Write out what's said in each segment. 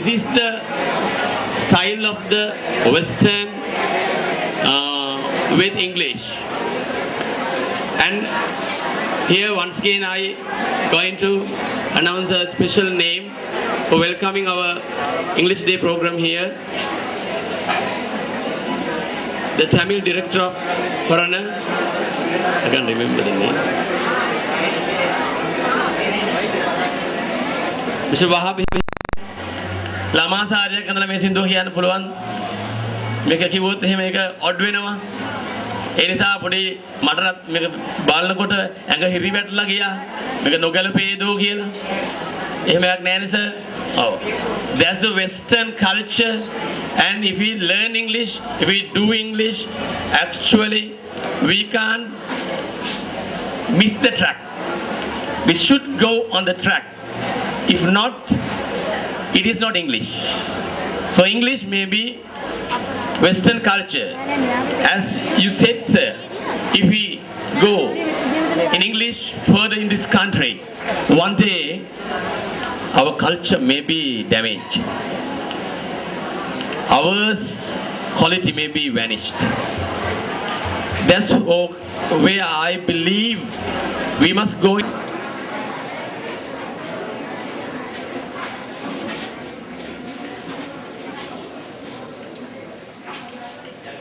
this is the style of the Western with English. And here once again I going to announce a special name for welcoming our English Day program here. The Tamil director of Corona, I can't remember the name. Mr. Wahab. ළමා සාරියක් අඳලා මේ සින්දුව කියන්න පුළුවන්. මේක කිව්වොත් එහෙම මේක odd වෙනවා. ඒ නිසා පොඩි මටත් මේක බලනකොට ඇඟ හිරි වැටලා ගියා. මේක නොගැලපේදෝ කියලා. එහෙම එකක් නෑනේ sir. Oh. There's a Western culture, and if we learn English, if we do English, actually we can't miss the track. We should go on the track. If not, it is not English. So English may be Western culture. As you said, sir, if we go in English further in this country, one day our culture may be damaged. Our quality may be vanished. That's where I believe we must go.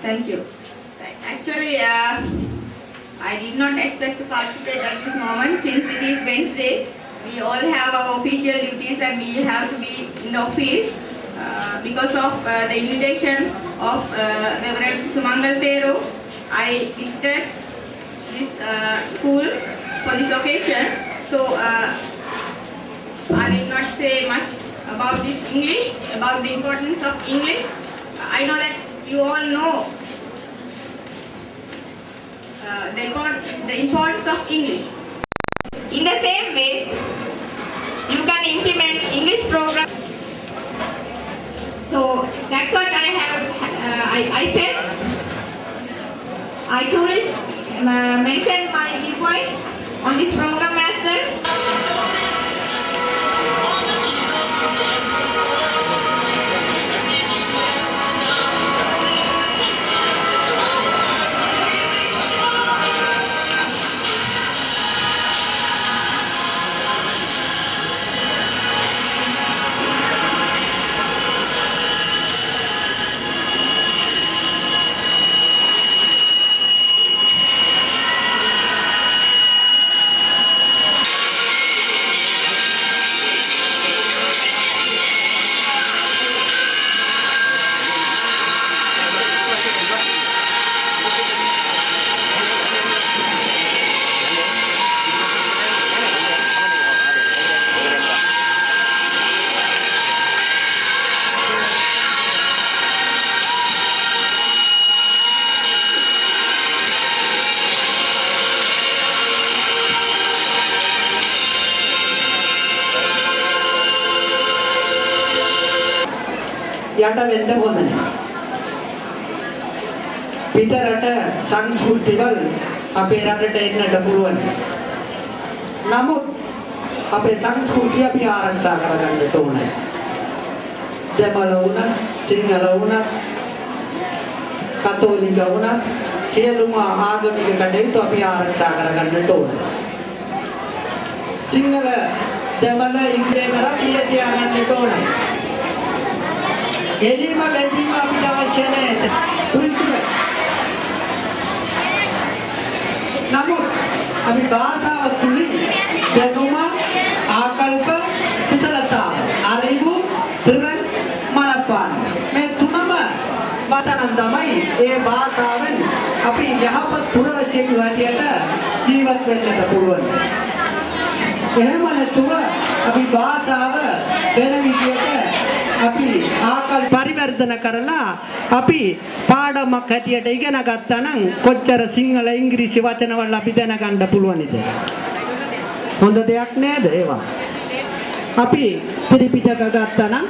Thank you. Actually, I did not expect to participate at this moment since it is Wednesday. We all have our official duties and we have to be in the office because of the invitation of Reverend Sumangal Thero. I visited this school for this occasion. So I will not say much about this English, about the importance of English. I know that you all know the importance of English. In the same way, you can implement English program. So that's what I have. I said. I truly mentioned my viewpoint on this program as well. යට වෙන්න හොඳ නැහැ. පිටරට සංස්කෘතිවල අපේ රටට එන්නට පුළුවන්. නමුත් අපේ සංස්කෘතිය අපි ආරක්ෂා කරගන්න ඕනේ. දෙමළ වුණත්, සිංහල වුණත්, කතෝලික වුණත් සියලුම ආගමික කටයුතු අපි ආරක්ෂා කරගන්න ඕනේ. සිංහල, දෙමළ, ඉංග්‍රීසි කරා තියාගන්න ඕනේ. එළිම බැඳීම අපිට අවශ්‍ය නැහැ. නමුත් අපි භාෂාව තුලින් දැනුම, ආකල්ප, කුසලතාව, අරිවු, තුරන්, මනපාන මේ තුනම වතන තමයි ඒ භාෂාවෙන් අපි යහපත් පුරවැසියෙකු හැටියට ජීවත් වෙන්නට පුළුවන්. එහෙම නැතුව අපි භාෂාව වෙන විදියට අපි ආකල්ප පරිවර්තන කරලා අපි පාඩමක් හැටියට ඉගෙන ගත්තා නම් කොච්චර සිංහල ඉංග්‍රීසි වචන වල අපි දැනගන්න පුළුවන්ද? හොඳ දෙයක් නේද ඒවා? අපි ත්‍රිපිටක ගත්තා නම්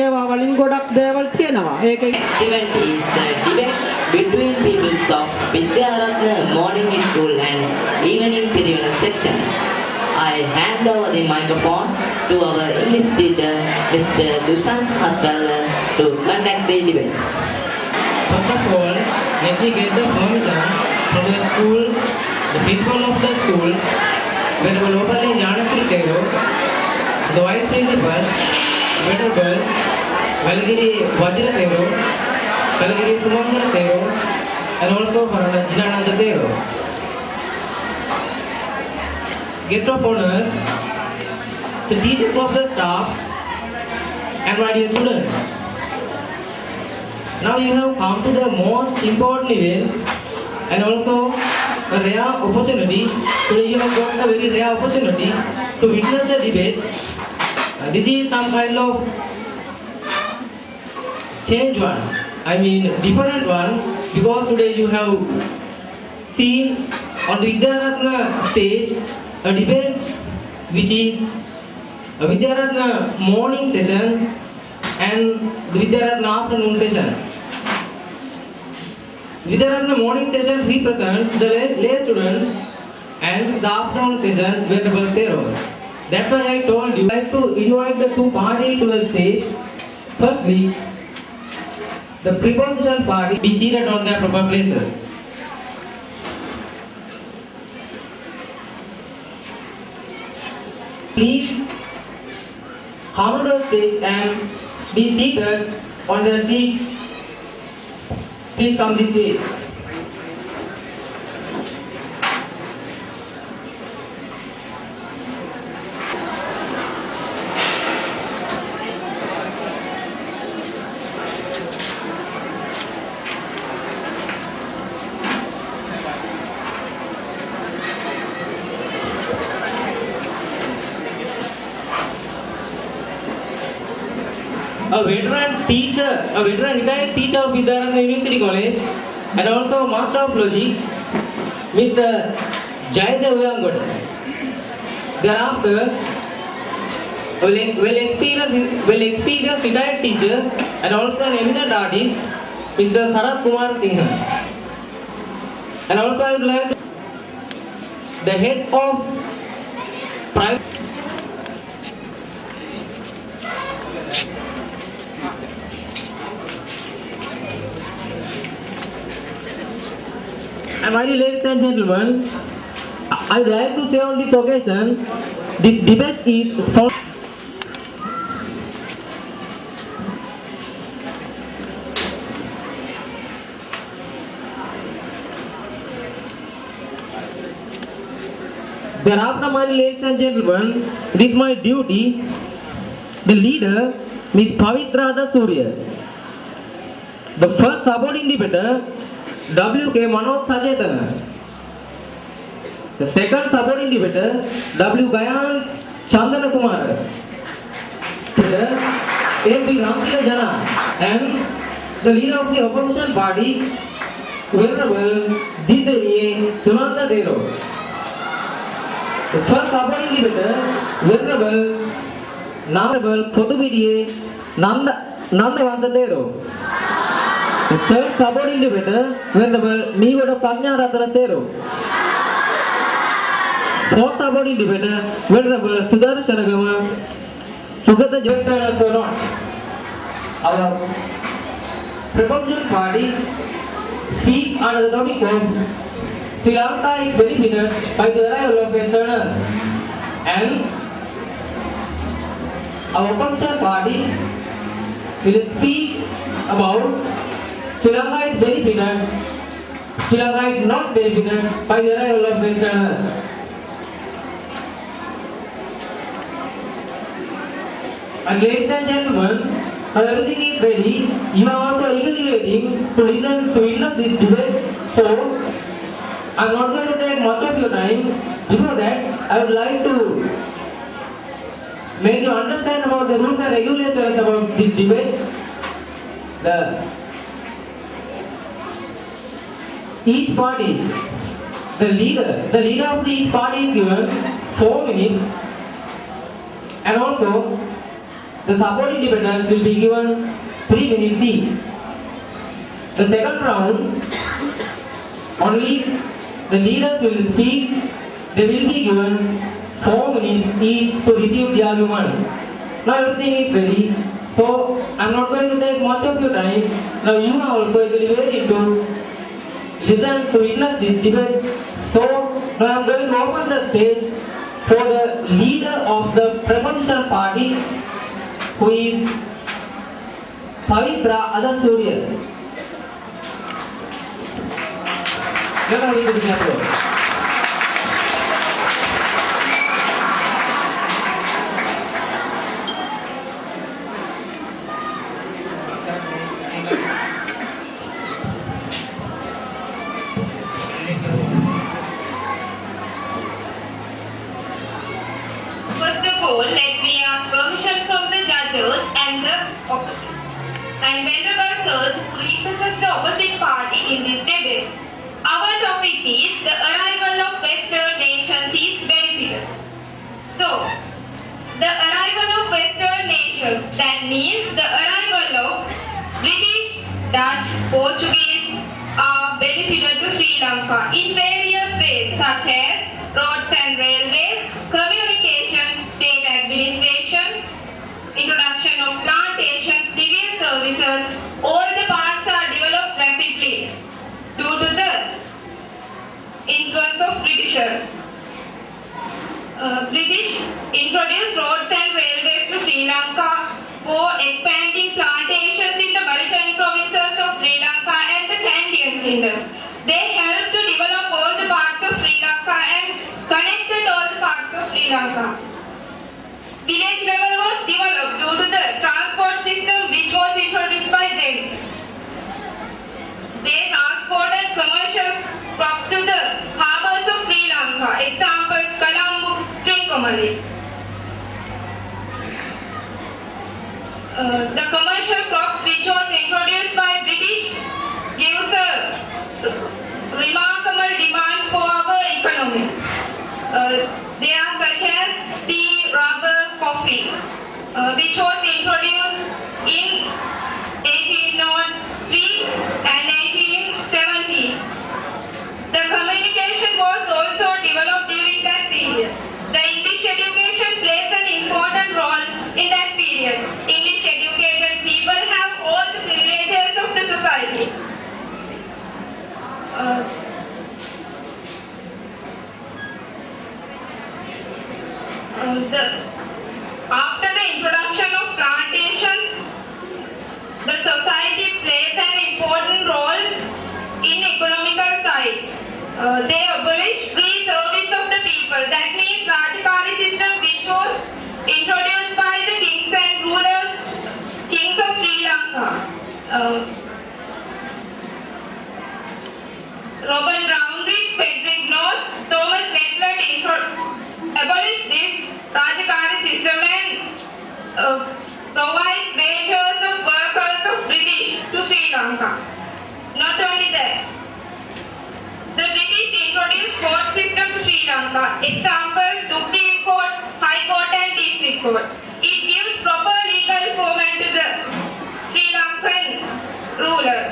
ඒවා වලින් ගොඩක් දේවල් තියෙනවා. ඒක event is a debate between peoples of Vidyaratna morning school and evening Tiruvana sections. I hand over the microphone to our English teacher, Mr. Dushan Hatkala, to conduct the debate. First of all, let me get the permission from the school, the principal of the school, Venerable Opali Jnanasri Tero, the vice principal, Venerable Valgiri Vajra Tero, Valgiri Sumangara Tero, and also Farana Jidananda Tero. Guest of honors, the teachers of the staff, and my dear students. Now you have come to the most important event and also a rare opportunity. Today you have got a very rare opportunity to witness the debate. This is some kind of change one. I mean different one, because today you have seen on the Vidyaratna stage a debate which is a Vidyaratna morning session and the Vidyaratna afternoon session. Vidyaratna morning session represents the lay students and the afternoon session Venerable Theros. That's why I told you, I like to invite the two parties to the stage. Firstly, the preposition party be seated on their proper places. Please come to the stage and be seated on their seats. Please come this way. A veteran retired teacher of Vidyaratna University College and also Master of Logic, Mr. Jayadev Uyangoda. Thereafter, well-experienced retired teacher and also an eminent artist, Mr. Sarat Kumar Singh. And also I would like the head of private. And my dear ladies and gentlemen, I would like to say on this occasion, this debate is sponsored. Thereafter, my ladies and gentlemen, it is my duty, the leader, Ms. Pavitra Surya. The first supporting debater, W.K. Manoj Sajethana. The second supporting debater, W. Gayan Chandana Kumar. Third, M.P. Ramsila Jana. And the leader of the opposition party, Venerable Didaniye Sunanda Dero. The first supporting debater, Venerable Namable Kotubidiye Nandavanta Dero. The third supporting debater, Venerable Nivoda Pagna Ratana Sero. Fourth supporting debater, Venerable Sudarshanagama Sugata Jostana Soron. Our proposition party speaks under the topic of Sri Lanka is benefited by the arrival of Westerners, and our opposition party will speak about Sri Lanka is benefited, Sri Lanka is not benefited by the arrival of Westerners. And ladies and gentlemen, everything is ready. You are also eagerly waiting to listen to witness this debate. So, I am not going to take much of your time. Before that, I would like to make you understand about the rules and regulations about this debate. Each party, the leader of each party is given 4 minutes, and also the supporting debaters will be given 3 minutes each. The second round, only the leaders will speak. They will be given 4 minutes each to refute the arguments. Now everything is ready, so I'm not going to take much of your time. Now you are also eagerly waiting to listen to witness this debate. So now I'm going to open the stage for the leader of the proposition party, who is Pavitra Adasuriya. Let us read the floor. First of all, let me ask permission from the judges and the opposite. And venerable sirs who represent the opposite party in this debate. Our topic is the arrival of Western nations is beneficial. So, the arrival of Western nations, that means the arrival of British, Dutch, Portuguese are benefited to Sri Lanka in various ways such as roads and railways, communication, state administration, introduction of plantations, civil services. All the parts are developed rapidly due to the influence of Britishers. British introduced roads and railways to Sri Lanka for expanding plantations in the maritime provinces of Sri Lanka and the Candian Kingdom. They helped to develop all the parts of Sri Lanka and connected all the parts of Sri Lanka. Village level was developed due to the transport system which was introduced by them. They transported commercial crops to the harbours of Sri Lanka. Examples: Colombo, Trincomalee. The commercial crops which was introduced by British gives a remarkable demand for our economy. They are such as tea, rubber, coffee, which was introduced in 1803 and 1870. The communication was also developed during that period. The English education plays an important role in that period. English educated people have all the privileges of the society. After the introduction of plantations, the society plays an important role in economical side. They abolished free service of the people. That means Rajkari system which was introduced by the kings and rulers, kings of Sri Lanka. Robert Roundtree, Frederick North, Thomas Netlett abolished this Rajkari system and provides wages of workers of British to Sri Lanka. Not only that, the British introduced court system to Sri Lanka. Examples: Supreme Court, High Court and District Court. It gives proper legal format to the Sri Lankan rulers.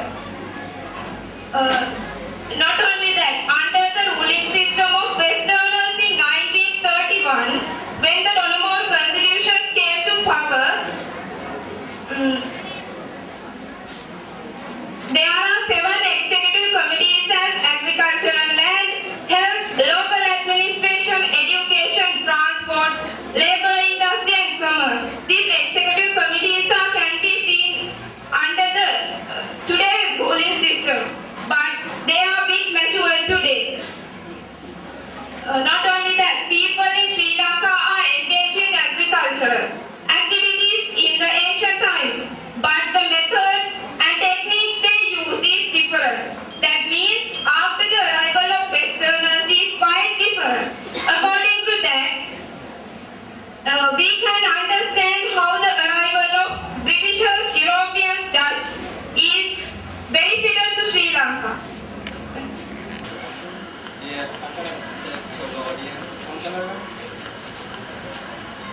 Not only that, under the ruling system of Westerners in 1931, when the Donoughmore constitutions came to power, there are 7 executive committees as agriculture and land, health, local administration, education, transport, labor, industry and commerce. These executive committees can be seen under the today's ruling system, but they are a bit matured today. Not only that, people in Sri Lanka are engaged in agricultural activities in the ancient time, but the methods and techniques they use is different. That means after the arrival of Westerners is quite different. According to that, we can understand how the arrival of Britishers, Europeans, Dutch is beneficial to Sri Lanka.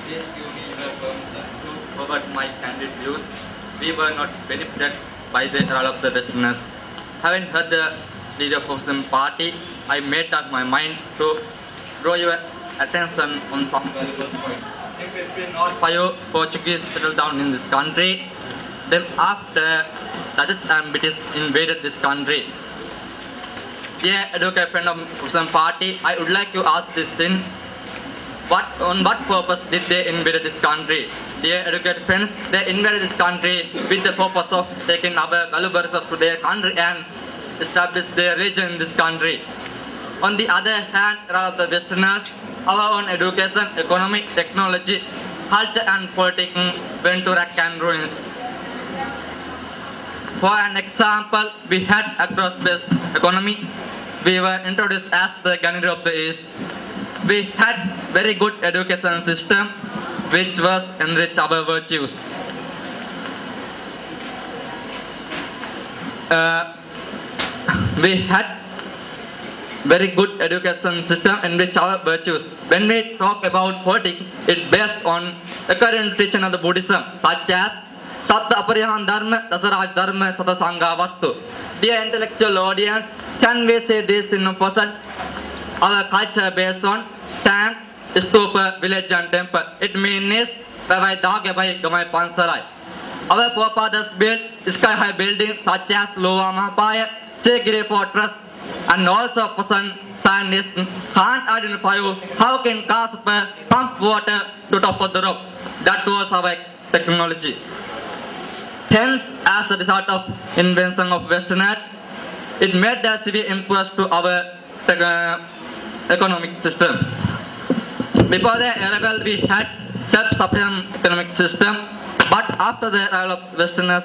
Please give me your permission to forward my candid views. We were not benefited by the role of the Westerners. Having heard the leader of the party, I made up my mind to draw your attention on some valuable points. In 1505, Portuguese settled down in this country. Then after Dutch and British invaded this country. Dear advocate friend of some party, I would like to ask this thing. On what purpose did they invade this country? Dear advocate friends, they invaded this country with the purpose of taking our valuable resources to their country and establish their religion in this country. On the other hand, all of the Westerners, our own education, economy, technology, culture and politics went to rack and ruins. For an example, we had a growth-based economy. We were introduced as the Gandhi of the East. We had very good education system which was enrich our virtues. We had very good education system enrich our virtues. When we talk about politics, it's based on the current teaching of the Buddhism, such as Satta Aparihan Dharma, Dasaraj Dharma, Sata Sangha Vastu. Dear intellectual audience, can we say this in a person? Our culture based on tank, stupa, village and temple. It means Bavai Dagabai Gamai Pansarai. Our forefathers built sky high buildings such as Loa Mahapaya, Segiri Fortress, and also person scientists can't identify how can Casper pump water to top of the rock. That was our technology. Hence, as a result of invention of Western art, it made the severe impulse to our economic system. Before the arrival, we had self-sufficient economic system, but after the arrival of Westerners,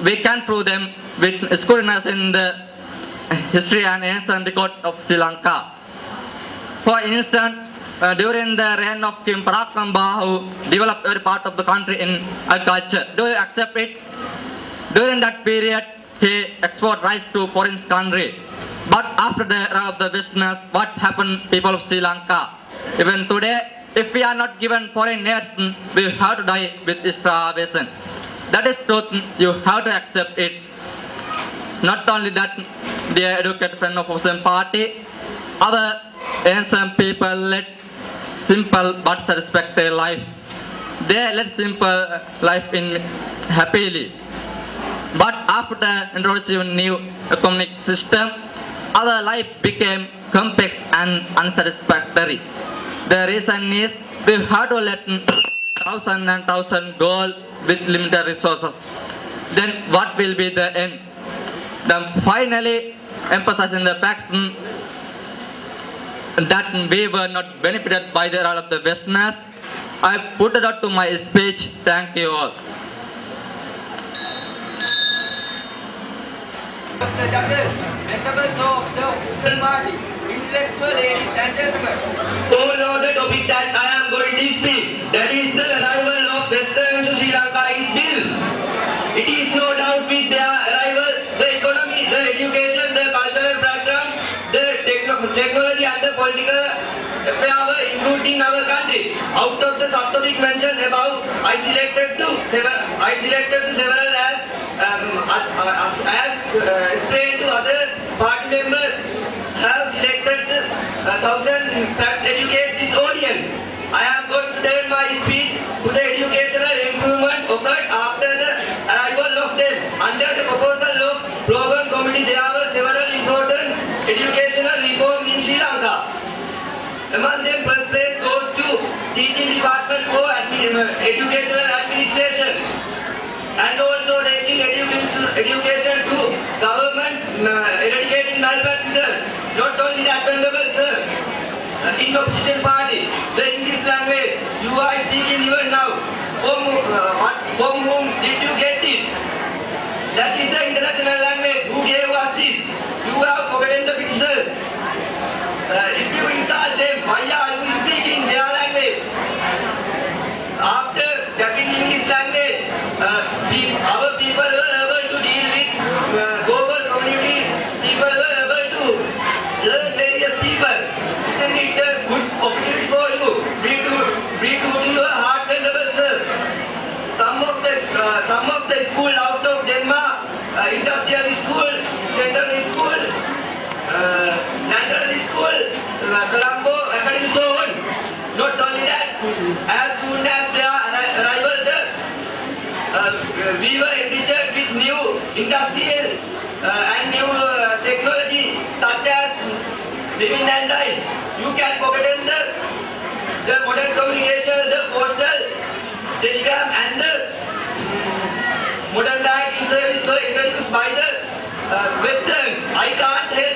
we can prove them with scrutinize in the history and ancient record of Sri Lanka. For instance, during the reign of King Parakamba, who developed every part of the country in agriculture, do you accept it? During that period, he exported rice to foreign country. But after the arrival of the Westerners, what happened people of Sri Lanka? Even today, if we are not given foreign aid, we have to die with starvation. That is truth, you have to accept it. Not only that, dear educated friend of Opposition Party, our ancient people led simple but satisfactory life. They led simple life in happily. But after introducing new economic system, our life became complex and unsatisfactory. The reason is we have to let thousand and thousand gold with limited resources. Then what will be the end? Then finally emphasizing the facts that we were not benefited by the role of the Westerners. I put it out to my speech. Thank you all. The judges, members of the Opposition Party, intellectual ladies and gentlemen. Oh no, the topic that I am going to speak, that is the arrival of Western to Sri Lanka is built. It is no doubt with their arrival, the economy, the education, the cultural background, the technology and the political affair were improved in our country. Out of the subtopic mentioned above, I selected several as explained to other party members. Have selected 1,000 facts to educate this audience. I am going to turn my speech to the educational improvement occurred after the arrival of them. Under the proposal of Logan Committee, there were several important educational reforms in Sri Lanka. Among them, first place goes to teaching department for educational administration, and also taking education to government, eradicating malpractices. Not only that, honorable sir, in the Opposition Party, the English language you are speaking even now, from whom did you get it? That is the international language. Who gave us this? You have forgotten the Britishers. If you insult them, why are you speaking their language? After tapping English language, our people were able to deal with global community. People were able to learn various people. Isn't it a good opportunity for you? Breathe to your heart, honorable sir. Some of the school out of Denmark, industrial school, central school, natural school, Colombo, Not only that, as soon as their arrival, we were enriched with new industrial and new technology such as living and dying. You can forget the modern communication, the postal, telegram and the modern banking service were introduced by the Western. I can't help